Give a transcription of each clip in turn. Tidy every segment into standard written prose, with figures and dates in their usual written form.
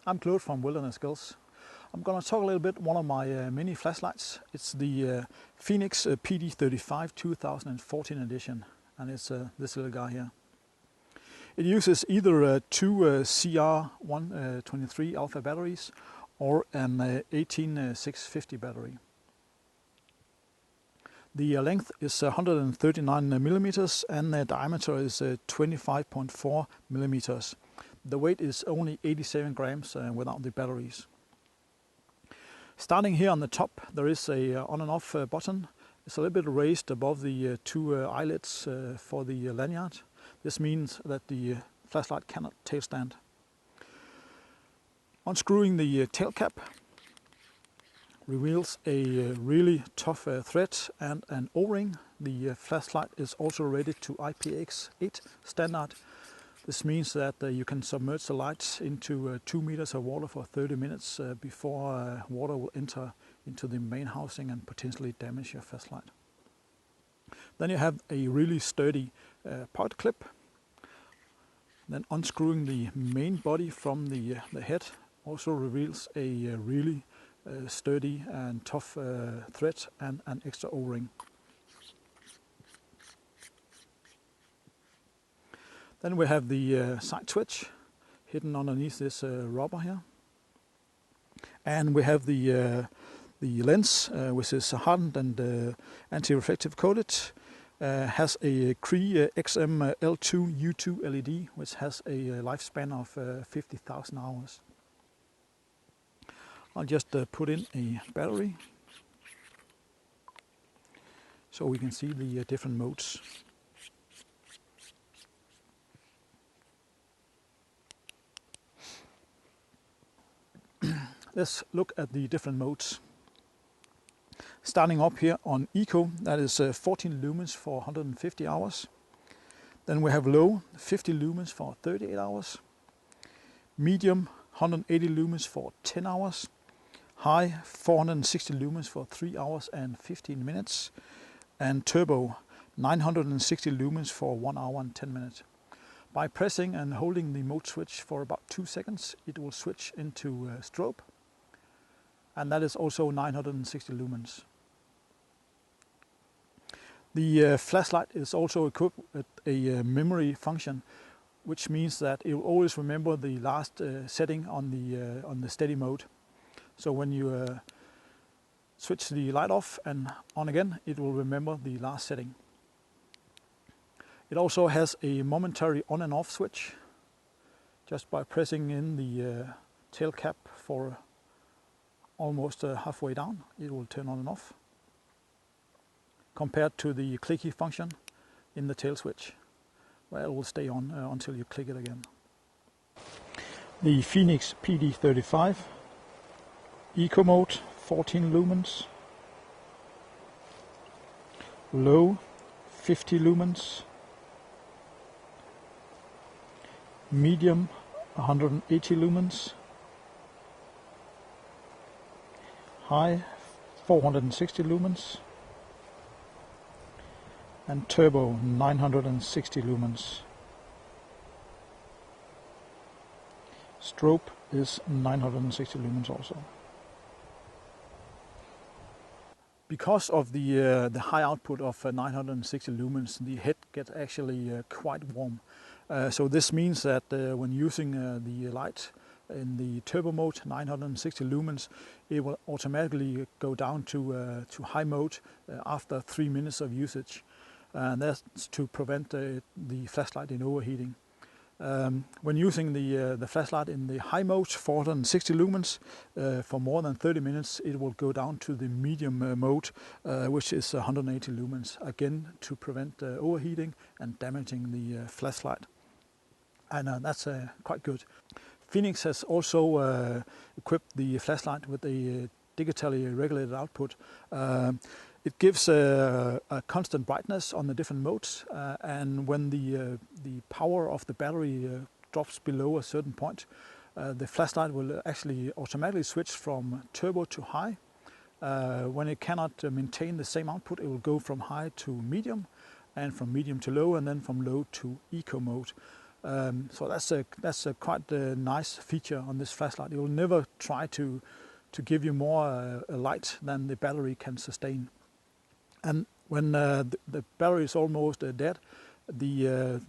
I'm Claude from Wilderness Skills. I'm going to talk a little bit one of my mini flashlights. It's the Fenix PD35 2014 edition, and it's this little guy here. It uses either two CR123 alpha batteries or an 18650 battery. The length is 139 millimeters and the diameter is 25.4 millimeters. The weight is only 87 grams without the batteries. Starting here on the top, there is a on and off button. It's a little bit raised above the two eyelets for the lanyard. This means that the flashlight cannot tail stand. Unscrewing the tail cap reveals a really tough thread and an O-ring. The flashlight is also rated to IPX8 standard. This means that you can submerge the light into 2 meters of water for 30 minutes before water will enter into the main housing and potentially damage your flashlight. Then you have a really sturdy pocket clip. Then unscrewing the main body from the head also reveals a really sturdy and tough thread and an extra O-ring. Then we have the side switch hidden underneath this rubber here, and we have the lens, which is hardened and anti-reflective coated. Has a CREE XM-L2 U2 LED, which has a lifespan of 50,000 hours. I'll just put in a battery so we can see the different modes. Let's look at the different modes. Starting up here on Eco, that is 14 lumens for 150 hours. Then we have Low, 50 lumens for 38 hours. Medium, 180 lumens for 10 hours. High, 460 lumens for 3 hours and 15 minutes. And Turbo, 960 lumens for 1 hour and 10 minutes. By pressing and holding the mode switch for about 2 seconds, it will switch into strobe. And that is also 960 lumens. The flashlight is also equipped with a memory function, which means that it will always remember the last setting on the steady mode. So when you switch the light off and on again, it will remember the last setting. It also has a momentary on and off switch. Just by pressing in the tail cap for almost halfway down, it will turn on and off, compared to the clicky function in the tail switch, where it will stay on until you click it again. The Fenix PD35 Eco mode, 14 lumens. Low, 50 lumens. Medium, 180 lumens. High, 460 lumens. And Turbo, 960 lumens. Strobe is 960 lumens also. Because of the high output of 960 lumens, the head gets actually quite warm. So this means that when using the light in the turbo mode, 960 lumens, it will automatically go down to high mode after 3 minutes of usage. And that's to prevent the flashlight in overheating. When using the flashlight in the high mode, 460 lumens, for more than 30 minutes, it will go down to the medium mode, which is 180 lumens, again to prevent overheating and damaging the flashlight. And that's quite good. Fenix has also equipped the flashlight with a digitally regulated output. It gives a constant brightness on the different modes, and when the power of the battery drops below a certain point, the flashlight will actually automatically switch from turbo to high. When it cannot maintain the same output, it will go from high to medium, and from medium to low, and then from low to eco mode. So that's a quite nice feature on this flashlight. It will never try to give you more light than the battery can sustain. And when the battery is almost dead, the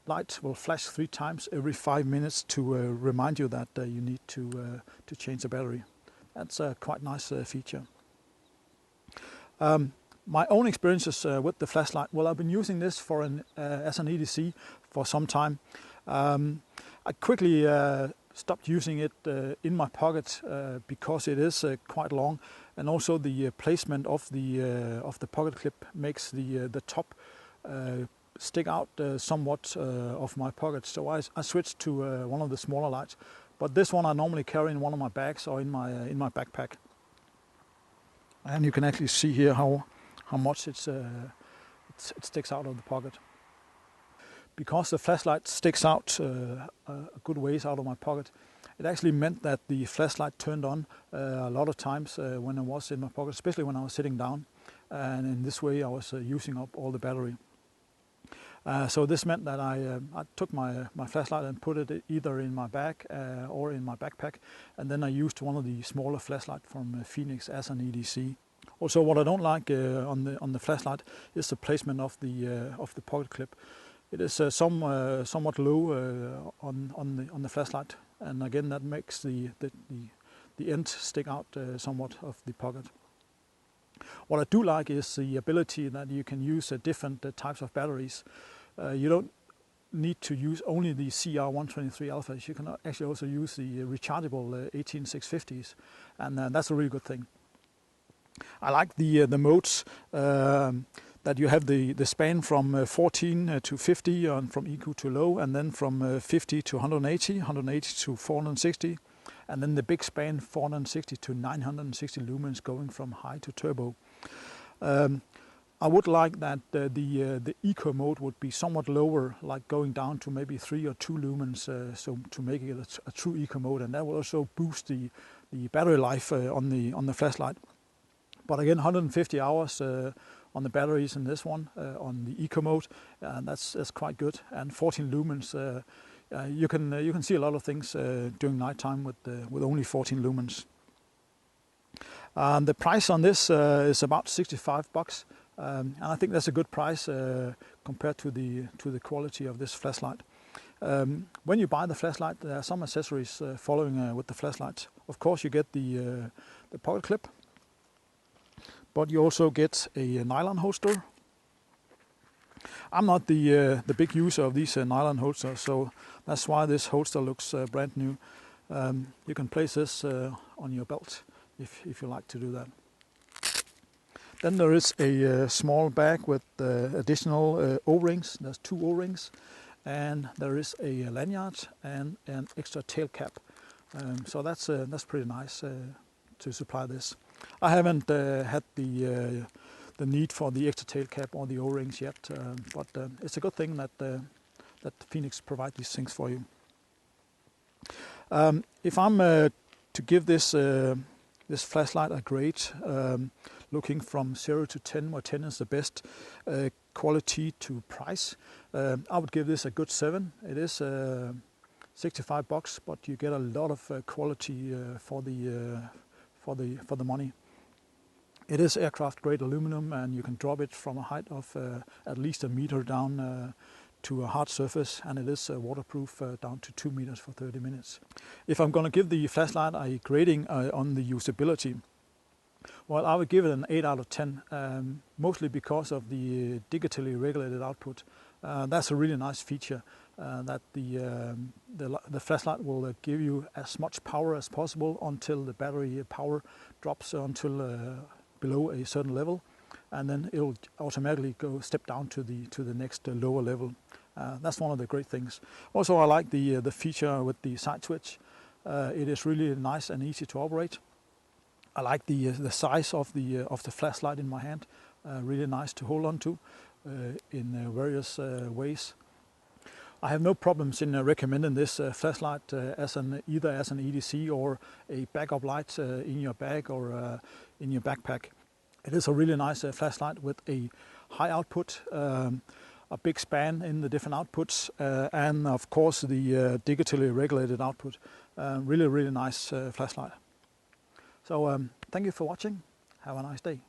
light will flash 3 times every 5 minutes to remind you that you need to change the battery. That's a quite nice feature. My own experiences with the flashlight, well, I've been using this for as an EDC for some time. I quickly stopped using it in my pocket because it is quite long, and also the placement of the pocket clip makes the top stick out somewhat of my pocket. So I switched to one of the smaller lights, but this one I normally carry in one of my bags or in my backpack. And you can actually see here how much it sticks out of the pocket. Because the flashlight sticks out a good ways out of my pocket, it actually meant that the flashlight turned on a lot of times when I was in my pocket, especially when I was sitting down. And in this way I was using up all the battery. So this meant that I took my flashlight and put it either in my bag or in my backpack, and then I used one of the smaller flashlights from Fenix as an EDC. Also, what I don't like on the flashlight is the placement of the pocket clip. It is somewhat low on the flashlight, and again that makes the end stick out somewhat of the pocket. What I do like is the ability that you can use different types of batteries. You don't need to use only the CR123 alphas. You can actually also use the rechargeable 18650s, and that's a really good thing. I like the modes that you have the span from 14 to 50 and from EQ to low, and then from 50 to 180, 180 to 460, and then the big span 460 to 960 lumens going from high to turbo. I would like that the eco mode would be somewhat lower, like going down to maybe 3 or 2 lumens, so to make it a true eco mode, and that will also boost the battery life on the flashlight. But again, 150 hours on the batteries in this one on the eco mode, that's quite good. And 14 lumens, you can see a lot of things during nighttime with only 14 lumens. The price on this is about $65, and I think that's a good price compared to the quality of this flashlight. When you buy the flashlight, there are some accessories following with the flashlight. Of course, you get the pocket clip, but you also get a nylon holster. I'm not the big user of these nylon holsters, so that's why this holster looks brand new. You can place this on your belt if you like to do that. Then there is a small bag with additional O-rings. There's 2 O-rings, and there is a lanyard and an extra tail cap. So that's pretty nice to supply this. I haven't had the need for the extra tail cap or the O-rings yet, but it's a good thing that Fenix provide these things for you. If I'm to give this flashlight a grade, looking from 0 to 10, where 10 is the best quality to price, I would give this a good 7. It is $65, but you get a lot of quality for the money. It is aircraft grade aluminum, and you can drop it from a height of at least 1 meter down to a hard surface, and it is waterproof down to 2 meters for 30 minutes. If I'm going to give the flashlight a grading on the usability, well, I would give it an 8 out of 10, mostly because of the digitally regulated output. That's a really nice feature, that the flashlight will give you as much power as possible until the battery power drops until below a certain level, and then it will automatically step down to the next lower level. That's one of the great things. Also, I like the feature with the side switch. It is really nice and easy to operate. I like the size of the flashlight in my hand. Really nice to hold on to in various ways. I have no problems in recommending this flashlight either as an EDC or a backup light in your bag or in your backpack. It is a really nice flashlight with a high output. a big span in the different outputs, and of course the digitally regulated output. Really nice flashlight. So thank you for watching. Have a nice day.